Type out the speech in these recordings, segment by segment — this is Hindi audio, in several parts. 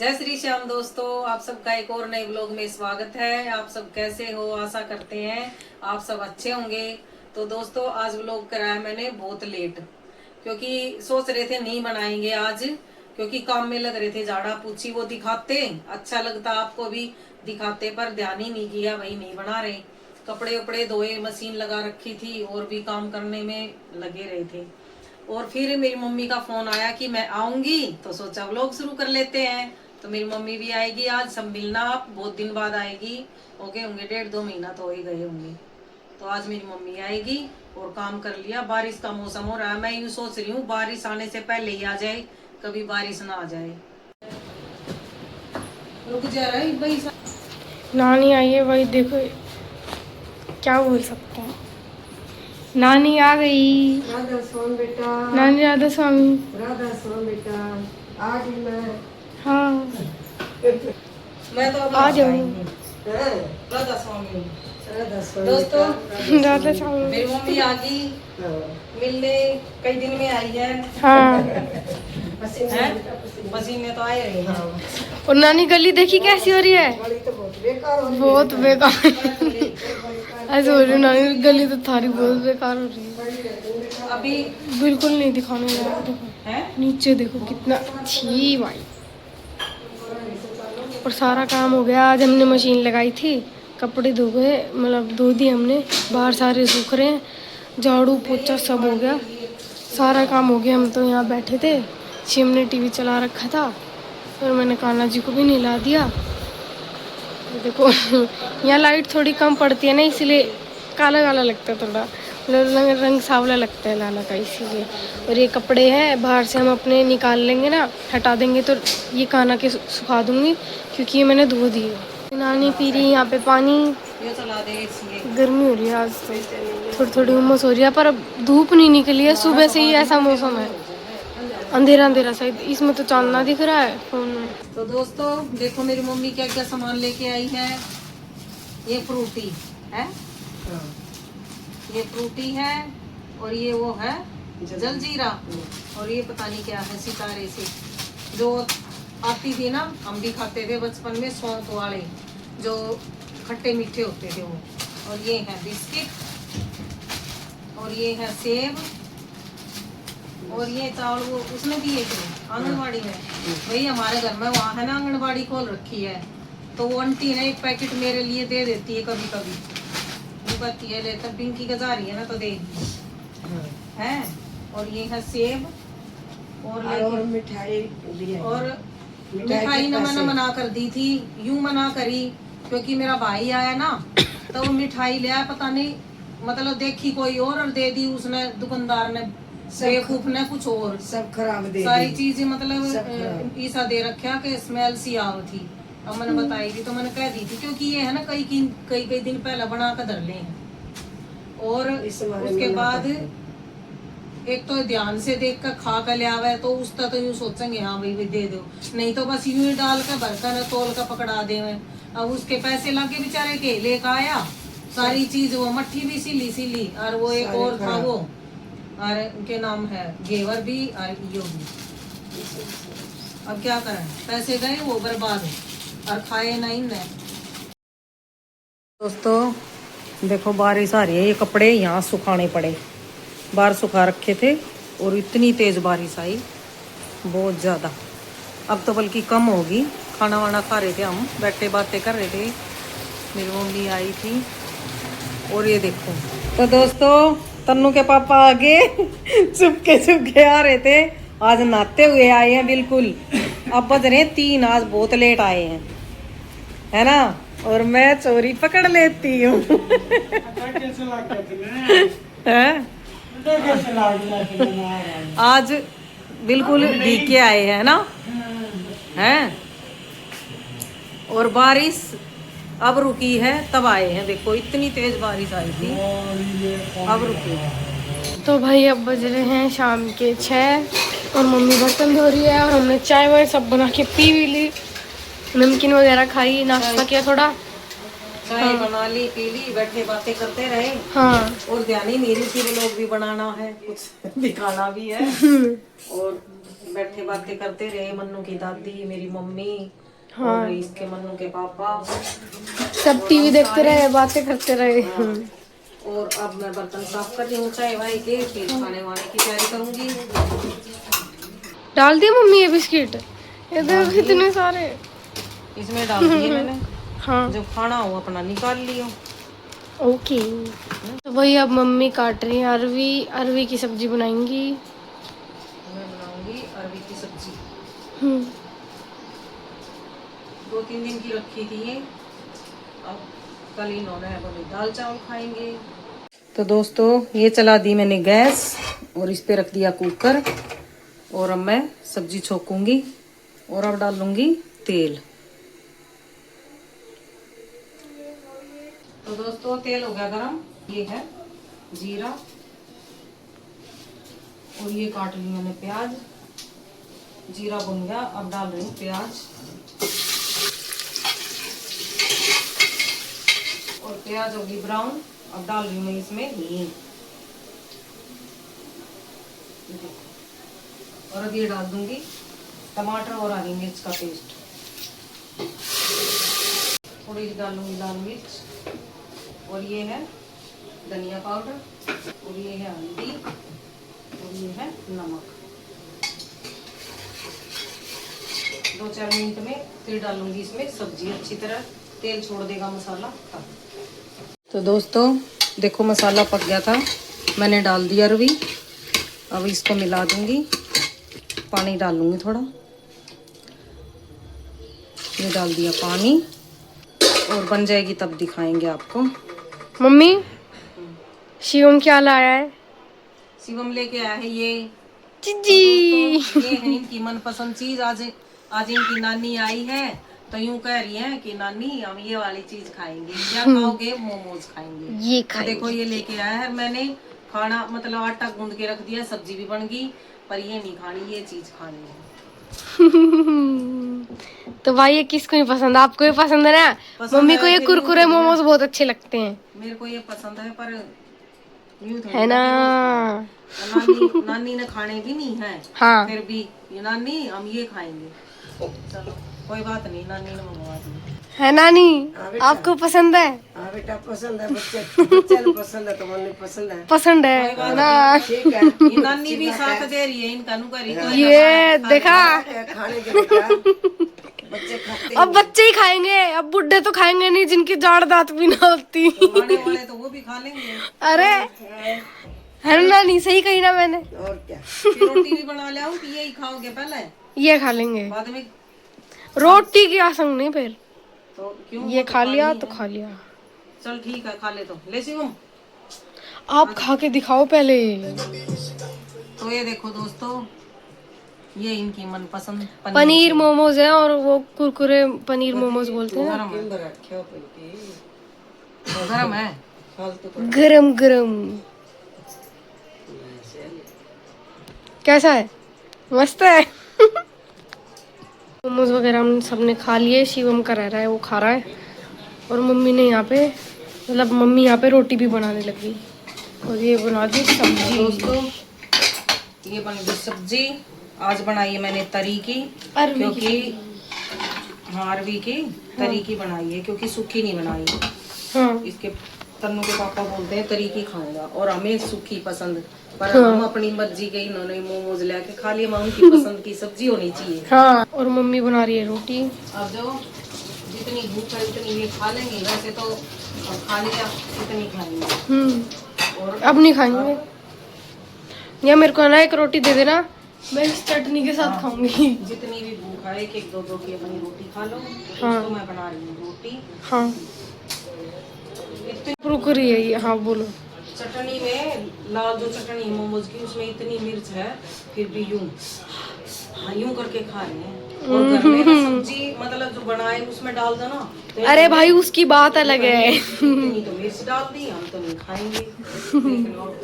जय श्री श्याम दोस्तों, आप सबका एक और नए ब्लॉग में स्वागत है। आप सब कैसे हो? आशा करते हैं आप सब अच्छे होंगे। तो दोस्तों, आज ब्लॉग कराया मैंने बहुत लेट, क्योंकि सोच रहे थे नहीं बनाएंगे आज, क्योंकि काम में लग रहे थे। झाड़ा पूछी वो दिखाते, अच्छा लगता आपको भी दिखाते, पर ध्यान ही नहीं किया, भाई नहीं बना रहे। कपड़े उपड़े धोए, मशीन लगा रखी थी और भी काम करने में लगे रहे थे। और फिर मेरी मम्मी का फोन आया कि मैं आऊंगी, तो सोचा व्लॉग शुरू कर लेते हैं। तो मेरी मम्मी भी आएगी आज, सब मिलना, आप बहुत दिन बाद आएगी। हो गए होंगे 1.5-2 महीना तो हो ही गए होंगे। तो आज मेरी मम्मी आएगी और काम कर लिया। बारिश का मौसम हो रहा है, मैं यूँ सोच रही हूँ बारिश आने से पहले ही आ जाए, कभी बारिश ना आ जाए। रुक जा रहा है भाई। नानी आई है भाई, देखो क्या बोल सकते हैं। नानी आ गई। राधा स्वामी बेटा, नानी राधा स्वामी। राधा स्वामी बेटा, आ गई मैं। हाँ मैं तो अब आ जाओ। हैं? राधा स्वामी। राधा स्वामी दोस्तों, बेटा, राधा स्वामी। मेरी मम्मी आ गई हाँ। मिलने, कई दिन में आई है। हाँ पसीने तो आए रहे हैं। और नानी गली देखी कैसी हो रही है? बड़ी तो बहुत बेकार हो रही है। बहुत बेकार। ऐसे हो रही है नानी, गली तो थारी बहुत बेकार हो रही है। अभी बिल्कुल नहीं दिखाने लगा। देखो है नीचे, देखो कितना अच्छी भाई। और सारा काम हो गया। आज हमने मशीन लगाई थी, कपड़े धो गए, मतलब धो दिए हमने, बाहर सारे सूख रहे हैं, झाड़ू पोछा सब हो गया, सारा काम हो गया। हम तो यहाँ बैठे थे, शिम ने टीवी चला रखा था और मैंने कान्हा जी को भी नहला दिया। देखो यहाँ लाइट थोड़ी कम पड़ती है ना, इसलिए काला काला लगता है थोड़ा, मतलब रंग सांवला लगता है लाना का, इसीलिए। और ये कपड़े हैं, बाहर से हम अपने निकाल लेंगे ना, हटा देंगे, तो ये कान्हा के सुखा दूंगी, क्योंकि ये मैंने धो दिए। नानी पी रही है यहाँ पे पानी। ये चला दे इसलिए। गर्मी हो रही है आज तो, थोड़ी थोड़ी उमस हो रही है, पर अब धूप नहीं निकली है, सुबह से ही ऐसा मौसम है, अंधेरा अंधेरा सा। इसमें तो चांदना दिख रहा है फोन में। तो दोस्तों देखो मेरी मम्मी क्या क्या सामान लेके आई है। ये फ्रूटी है, ये फ्रूटी है, और ये वो है जलजीरा, और ये पता नहीं क्या है, सितारे से जो आती थी ना, हम भी खाते थे बचपन में, सौंफ वाले जो खट्टे मीठे होते थे वो। और ये है बिस्किट, और ये है सेब, और ये चावल वो उसने दिए थे आंगनबाड़ी में। वही हमारे घर में वहाँ है ना, आंगनबाड़ी खोल रखी है, तो वो आंटी ने एक पैकेट मेरे लिए दे देती है कभी कभी। वो कहती है लेकर पिंकी का जा रही है ना, तो दे है। और ये है सेब, और मिठाई भी है। और मिठाई ना मैंने मना कर दी थी, यूं मना करी क्योंकि मेरा भाई आया ना, तो वो मिठाई ले आया, पता नहीं मतलब देखी कोई और दे दी उसने, दुकानदार ने, बेवकूफ ने कुछ और, सब खराब दे सारी दी। चीजें सब मतलब खराब। ऐसा दे रखा कि स्मेल सी आ रही थी। अब मैंने बताई थी, तो मैंने कह दी थी, क्योंकि ये है ना कई कई दिन पहले बना कर धर ले हैं। और इस बारे उसके में बाद ना एक तो ध्यान से देख कर खा कर ले आवे, तो उसका तो यूं सोचेंगे हाँ भाई दे दो, नहीं तो बस यूं ही डाल कर भरकर तोल कर पकड़ा दे। अब उसके पैसे लगे बेचारे के, लेकर आया सारी चीज, वो मट्ठी भी सिली सिली, और वो एक और था वो, और उनके नाम है घेवर भी और यो भी। अब क्या करें, पैसे गए वो बर्बाद, और खाए ना इन। दोस्तों देखो बारिश आ रही है, ये कपड़े यहाँ सुखाने पड़े, बाहर सुखा रखे थे, और इतनी तेज बारिश आई, बहुत ज़्यादा। अब तो बल्कि कम होगी। खाना वाना खा रहे थे हम, बैठे बातें कर रहे थे, मेरी मम्मी आई थी। और ये देखो, तो दोस्तों तन्नू के पापा आगे चुपके आ रहे थे, आज नहाते हुए आए हैं बिल्कुल। अब बज रहे 3, आज बहुत लेट आए हैं, है ना। और मैं चोरी पकड़ लेती हूँ है? आज बिल्कुल भीग के आए हैं ना, हैं। और बारिश अब रुकी है तब आए हैं, देखो इतनी तेज बारिश आई थी, अब रुकी है। तो भाई अब बज रहे हैं शाम के 6 और मम्मी बर्तन धो रही है, और हमने चाय वाय सब बना के पी भी ली, नमकीन वगैरह खाई, नाश्ता किया थोड़ा, चाय बना ली, पी ली, बैठे बातें करते रहे। हाँ। और ध्यान ही नहीं रही थी, लोग भी बनाना है, कुछ दिखाना भी है, और बैठे बैठे बातें करते रहे, मन्नू की दादी, मेरी मम्मी हाँ। और इसके मन्नू के पापा। सब टीवी देखते रहे, बातें करते रहे। और अब मैं बर्तन साफ कर रही हूँ चाय वाय के, फिर खाने वाने की तैयारी करूंगी। डाल दिया मम्मी ये बिस्किट, ये देखो कितने सारे। इसमें डाल दिए मैंने, हाँ जब खाना हो अपना निकाल लियो। ओके। तो वही अब मम्मी काट रही है अरवी, अरवी की सब्जी बनाएंगी। मैं बनाऊंगी अरवी की सब्जी। 2-3 दिन की रखी थी ये, अब कल इन्होंने बोले दाल चावल खाएंगे। तो दोस्तों ये चला दी मैंने गैस और इस पे रख दिया कुकर, और अब मैं सब्जी छोकूंगी और अब डालूंगी तेल। तो दोस्तों तेल हो गया गरम, ये है जीरा और ये काट ली मैंने प्याज। जीरा भुन गया, अब डाल रही हूँ प्याज, और प्याज होगी ब्राउन। अब डाल रही हूँ मैं इसमें हींग, और अब ये डाल दूंगी टमाटर और हरी मिर्च का पेस्ट। थोड़ी सी डालूंगी लाल मिर्च, और ये है धनिया पाउडर, और ये है हल्दी, और ये है नमक। 2-4 मिनट में फिर डालूंगी इसमें सब्जी। अच्छी तरह तेल छोड़ देगा मसाला तब। तो दोस्तों देखो मसाला पक गया था, मैंने डाल दिया अरवी। अब इसको मिला दूंगी, पानी डालूंगी थोड़ा, ये डाल दिया पानी, और बन जाएगी तब दिखाएंगे आपको। मम्मी शिवम क्या लाया है? शिवम लेके आया है ये चिज्जी। ये है इनकी मनपसंद चीज। आज इनकी नानी आई है, तो यूं कह रही है कि नानी हम ये वाली चीज खाएंगे। क्या खाओगे? मोमोज खाएंगे। ये तो देखो ये लेके आया है, मैंने खाना मतलब आटा गूंद के रख दिया, सब्जी भी बन गई, पर ये नहीं खानी, ये चीज खानी है। तो भाई ये किसको नहीं पसंद? आपको भी पसंद है ना? पसंद मम्मी है, को ये फिर कुरकुरे यूं तो मोमोज बहुत अच्छे लगते हैं, मेरे को ये पसंद है, पर यूं थोड़ी है ना? कि रोज खाओ। नानी ने खाने भी नहीं है, हाँ। फिर भी ये नानी हम ये खाएंगे। चलो कोई बात नहीं, नानी ने मंगवा दी है नानी, बेटा। आपको पसंद है? हाँ बेटा पसंद है, बच्चे को पसंद है तो मन पसंद है। पसंद है ना? ठीक है, ये नानी भी साथ दे रही है इनका नुकरी। ये देखा, खाने के बेटा, बच्चे खाते अब बच्चे ही खाएंगे, अब बुढ़े तो खाएंगे नहीं जिनकी जाड़ दांत भी ना होती। खाने वाले तो वो भी खा लेंगे। अरे है ना नानी, सही कही ना मैंने? और क्या। फिर रोटी भी बना ले आऊं कि यही खाओगे पहले, ये खा लेंगे, बाद में? रोटी की आसंग नहीं फिर। तो क्यों? ये वो खा तो लिया खानी तो है। खा लिया। चल ठीक है, खा ले तो ले शिवम। आप खा के दिखाओ पहले। तो ये देखो दोस्तों, ये इनकी मनपसंद पनीर मोमोज है, और वो कुरकुरे पनीर मोमोज बोलते हैं ना। गरम है। अंदर रखे हो पहले, तो गरम है। फालतू गरम गरम। कैसा है? मस्त है। मोमोज वगैरह हम सबने खा लिए, शिवम का रह रहा है, वो खा रहा है, और मम्मी ने यहाँ पे मतलब मम्मी यहाँ पे रोटी भी बनाने लगी, और ये बना दी सब्जी। दोस्तों ये बन गई सब्जी। आज बनाई है मैंने तरी की, अरवी क्योंकि हाँ अरवी की तरी की बनाई है, क्योंकि सूखी नहीं बनाई। हाँ इसके तन्नू के पापा बोलते हैं तरी की खाऊंगा, और हमें सूखी पसंद, पर हम अपनी मर्जी के इन्होंने मोमोज लेके खा लिए। उनकी पसंद की सब्जी होनी चाहिए। हाँ। और मम्मी बना रही है रोटी। अब जो जितनी भूख है उतनी ये खा लेंगे, वैसे तो अब खा लिया, इतनी खाएंगे। और अब नहीं खाएंगे। या मेरे को ना एक रोटी दे देना, मैं इस चटनी के साथ खाऊंगी। जितनी भी भूख है, 1-2 की अपनी रोटी खा लो। हाँ। तो मैं बना रही हूँ रोटी। हाँ इतनी कुरकुरी है ये। हाँ बोलो। चटनी में लाल जो चटनी है मोमोज की, उसमें इतनी मिर्च है, फिर भी यूं हाँ यूं करके खा रहे हैं। और घर में ना सब्जी मतलब जो बनाए उसमें डाल दो ना, तो अरे भाई उसकी बात अलग है। इतनी तो मिर्च डाल दी, हम तो नहीं खाएंगे। देख लो।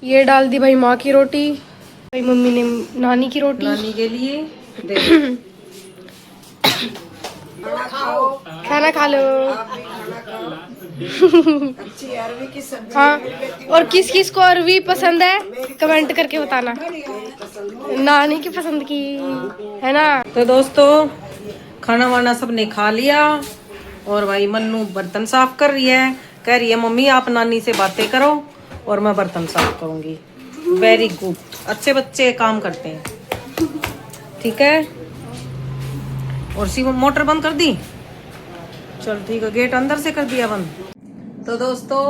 ये डाल दी भाई माँ की रोटी, भाई मम्मी ने नानी की रोटी। नानी के लिए देखो। खाना खा लो। अच्छी अरवी की सब्जी। हाँ, और किस किस को अरवी पसंद है कमेंट करके बताना। पसंद नानी की पसंद की है ना। तो दोस्तों खाना वाना सबने खा लिया और भाई मन्नू बर्तन साफ कर रही है। कह रही है मम्मी आप नानी से बातें करो और मैं बर्तन साफ करूंगी। वेरी गुड, अच्छे बच्चे काम करते हैं। ठीक है, और सी मोटर बंद कर दी। चल ठीक है, गेट अंदर से कर दिया बंद। तो दोस्तों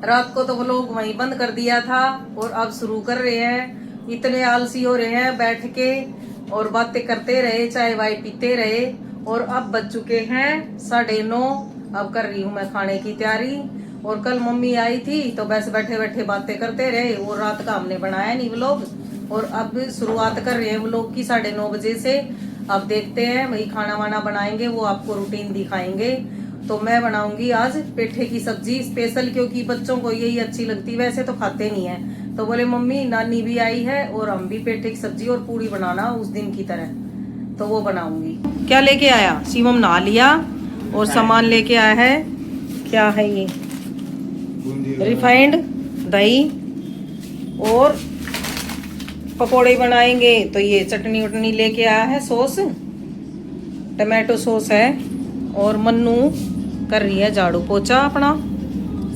रात को तो वो लोग वहीं बंद कर दिया था और अब शुरू कर रहे हैं। इतने आलसी हो रहे हैं, बैठ के और बातें करते रहे, चाय वाय पीते रहे। और अब बज चुके हैं 9:30। अब कर रही हूँ मैं खाने की तैयारी। और कल मम्मी आई थी तो बस बैठे बैठे बातें करते रहे और रात का हमने बनाया नहीं व्लॉग। और अब शुरुआत कर रहे हैं व्लॉग की 9:30 बजे से। अब देखते हैं वही खाना वाना बनाएंगे, वो आपको रूटीन दिखाएंगे। तो मैं बनाऊंगी आज पेठे की सब्जी स्पेशल, क्योंकि बच्चों को यही अच्छी लगती है, वैसे तो खाते नहीं है। तो बोले मम्मी नानी भी आई है और हम भी पेठे की सब्जी और पूरी बनाना उस दिन की तरह, तो वो बनाऊंगी। क्या लेके आया शिवम? नहा लिया और सामान लेके आया है। क्या है ये? रिफाइंड दही और पकोड़े बनाएंगे। तो ये चटनी वटनी लेके आया है, सॉस टमाटो सॉस है। और मन्नू कर रही है झाड़ू पोछा अपना,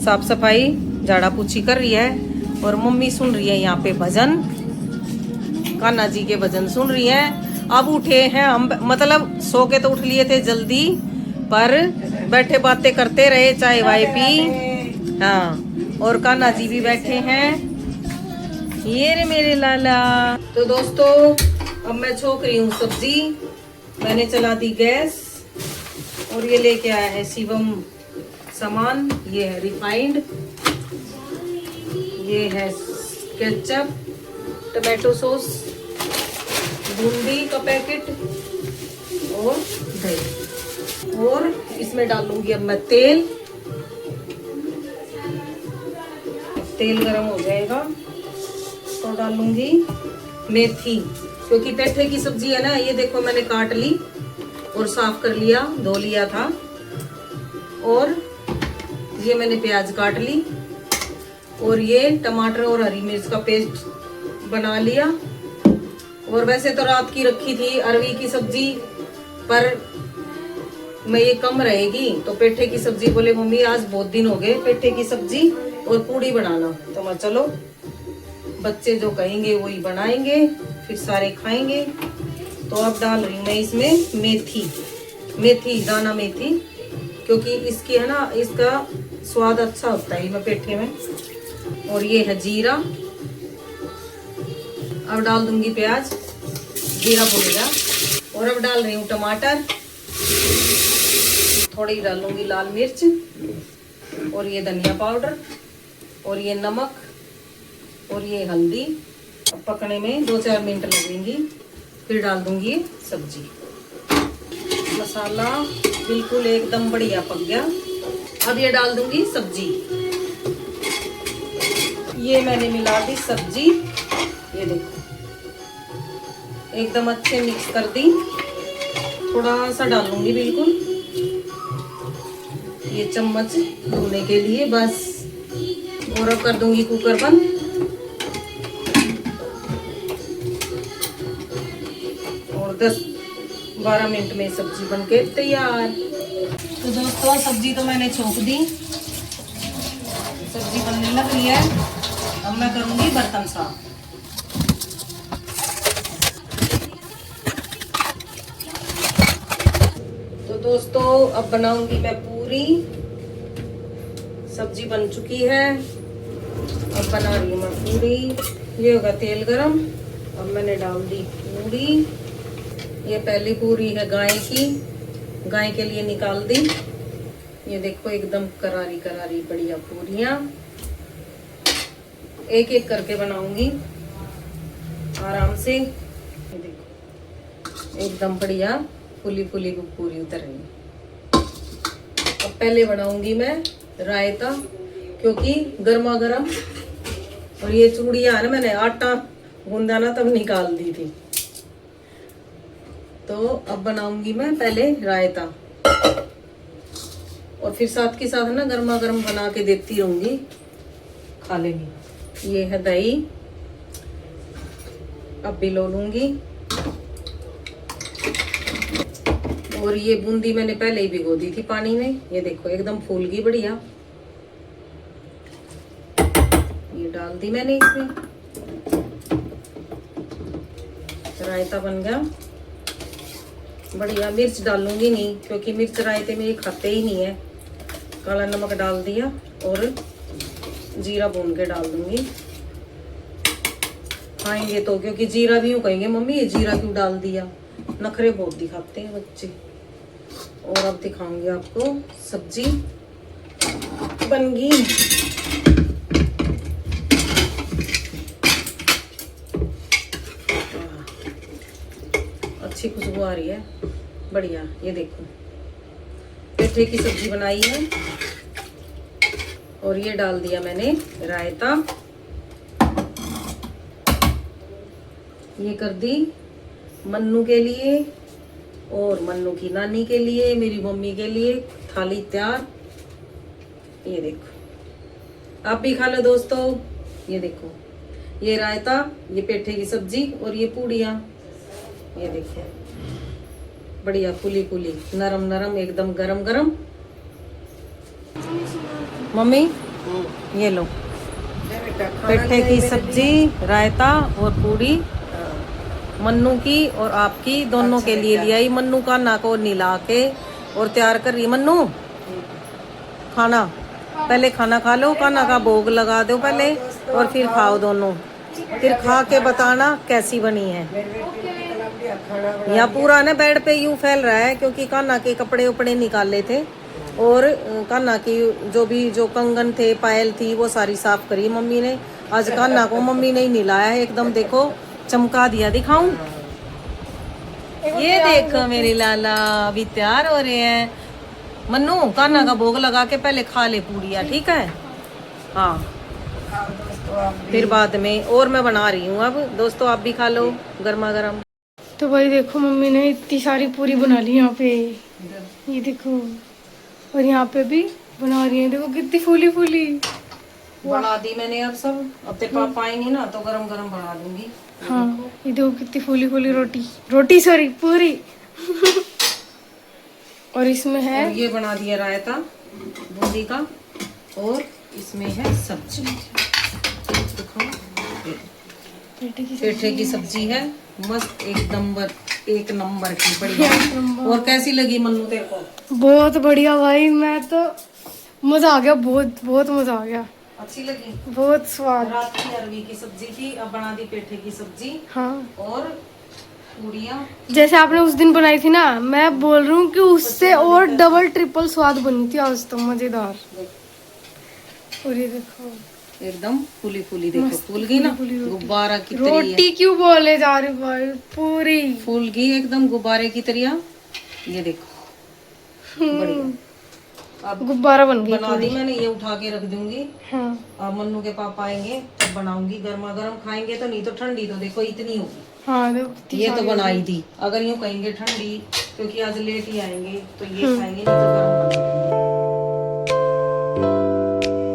साफ सफाई झाड़ा पोछी कर रही है। और मम्मी सुन रही है यहाँ पे भजन, कान्हा जी के भजन सुन रही है। अब उठे हैं हम, मतलब सो के तो उठ लिए थे जल्दी, पर बैठे बातें करते रहे, चाय वाय पी। हाँ, और कान्हा जी भी बैठे हैं। ये रे मेरे लाला। तो दोस्तों अब मैं छोक रही हूँ सब्जी। मैंने चला दी गैस और ये लेके आया है शिवम सामान। ये है रिफाइंड, ये है केचप, टमाटो सॉस, बूंदी का पैकेट और दही। और इसमें डालूंगी अब मैं तेल। तेल गरम हो जाएगा तो डालूंगी मेथी, क्योंकि पेठे की सब्जी है ना। ये देखो मैंने काट ली और साफ कर लिया, धो लिया था। और ये मैंने प्याज काट ली और ये टमाटर और हरी मिर्च का पेस्ट बना लिया। और वैसे तो रात की रखी थी अरवी की सब्जी, पर मैं ये कम रहेगी तो पेठे की सब्जी बोले मम्मी आज बहुत दिन हो गए पेठे की सब्जी और पूड़ी बनाना। तो मैं चलो बच्चे जो कहेंगे वही बनाएंगे, फिर सारे खाएंगे। तो अब डाल रही हूँ मैं इसमें मेथी दाना मेथी, क्योंकि इसकी है ना, इसका स्वाद अच्छा होता है मैं पेठे में। और ये है जीरा। अब डाल दूंगी प्याज, जीरा भुनेगा। और अब डाल रही हूँ टमाटर, थोड़ी डालूंगी लाल मिर्च और ये धनिया पाउडर और ये नमक और ये हल्दी। अब पकने में 2-4 मिनट लगेंगी, फिर डाल दूंगी सब्जी। मसाला बिल्कुल एकदम बढ़िया पक गया। अब ये डाल दूंगी सब्जी। ये मैंने मिला दी सब्जी, ये देखो एकदम अच्छे मिक्स कर दी। थोड़ा सा डालूंगी बिल्कुल, ये चम्मच धोने के लिए बस। और अब कर दूंगी कुकर बंद। और 10-12 मिनट में सब्जी बनके तैयार। तो दोस्तों सब्जी तो मैंने छोंक दी, सब्जी बनने लग रही है। अब मैं करूंगी बर्तन साफ। तो दोस्तों अब बनाऊंगी मैं पूरी। सब्जी बन चुकी है, अब बना रही हूँ मैं पूरी। ये होगा तेल गरम। अब मैंने डाल दी पूरी। ये पहली पूरी है गाय की, गाय के लिए निकाल दी। ये देखो एकदम करारी करारी बढ़िया पूरियां। एक एक करके बनाऊंगी आराम से। ये देखो एकदम बढ़िया फुली फुली पूरी उतर रही है। अब पहले बनाऊंगी मैं रायता, क्योंकि गर्मा गर्म। और ये चूड़ियां है ना, मैंने आटा गूंदा ना तब निकाल दी थी। तो अब बनाऊंगी मैं पहले रायता, और फिर साथ के साथ ना गर्मा गर्म बना के देती रहूंगी, खा लेंगी। ये है दही। अब भिगो लूंगी। और ये बूंदी मैंने पहले ही भिगो दी थी पानी में, ये देखो एकदम फूल गई बढ़िया। ये डाल दी मैंने इसमें, रायता बन गया बढ़िया। मिर्च डालूंगी नहीं क्योंकि मिर्च रायते में ये खाते ही नहीं है। काला नमक डाल दिया और जीरा भून के डाल दूंगी। खाएंगे तो, क्योंकि जीरा भी यूं कहेंगे मम्मी ये जीरा क्यों डाल दिया, नखरे बहुत दिखाते हैं बच्चे। और अब दिखाऊंगी आपको सब्जी बन गई। अच्छी खुशबू आ रही है बढ़िया। ये देखो पेठे की सब्जी बनाई है और ये डाल दिया मैंने रायता। ये कर दी मन्नू के लिए और मन्नू की नानी के लिए, मेरी मम्मी के लिए थाली तैयार। ये देखो आप भी खा लो दोस्तों। ये देखो ये रायता, ये पेठे की सब्जी और ये पूड़ियाँ। ये देखो बढ़िया फूली फूली नरम नरम एकदम गरम गरम। मम्मी ये लो पेठे की सब्जी, रायता और पूड़ी मन्नू की और आपकी दोनों के लिए लिया ही। मन्नू का ना को नीला के और तैयार कर रही। मन्नू खाना पहले खाना खा लो, काना का भोग लगा दो पहले और फिर खाओ दोनों, फिर खा के बताना कैसी बनी है। यहाँ पूरा ना बेड पे यूं फैल रहा है क्योंकि कान्हा के कपड़े उपड़े निकाले थे और कान्हा की जो कंगन थे, पायल थी, वो सारी साफ करी मम्मी ने। आज कान्हा को मम्मी ने ही नहलाया है एकदम, देखो चमका दिया। दिखाऊं? ये देखो मेरे लाला अभी तैयार हो रहे हैं। मन्नू कान्हा का भोग लगा के पहले खा ले पूड़िया, ठीक है? हाँ फिर बाद में और मैं बना रही हूँ अब। दोस्तों आप भी खा लो गर्मा गर्म। तो भाई देखो मम्मी ने इतनी सारी पूरी बना ली यहाँ पे, ये देखो। और यहाँ पे भी बना रही है, देखो कितनी फूली फूली बना दी मैंने। अब सब अब तेरे पापा आएंगे ना तो गरम गरम बना दूंगी। हाँ ये देखो कितनी फूली फूली रोटी सॉरी पूरी। और इसमें है और ये बना दिया रायता बूंदी का और इसमें है सब्जी। देखो पेठे की सब्जी है मस्त एक नंबर की बढ़िया। और कैसी लगी मन्नू तेरे को? बहुत बढ़िया भाई, मैं तो मजा आ गया, बहुत बहुत मजा आ गया। अच्छी लगी? बहुत स्वाद। रात की अरवी की सब्जी थी, अब बना दी पेठे की सब्जी। हाँ और पूड़ियाँ जैसे आपने उस दिन बनाई थी ना, मैं बोल रही हूँ कि उससे और डबल ट्रिपल स्वाद बनी थी आज तो, मजेदार। और ये देखो एकदम फूली फूली, देखो फूल गई ना गुब्बारा की तरह। रोटी क्यों बोले जा रही भाई, पूरी फूल गई एकदम गुब्बारे की तरह। ये देखो बढ़िया। अब गुब्बारा बन गई। बना दी मैंने, ये उठा के रख दूंगी। हाँ अब मन्नू के पापा आएंगे तब बनाऊंगी गर्मा गर्म। खाएंगे तो, नहीं तो ठंडी तो देखो इतनी होगी। हाँ देखो ये तो बनाई थी, अगर यूं कहेंगे ठंडी क्योंकि आज लेट ही आएंगे तो ये खाएंगे, नहीं तो गर्म।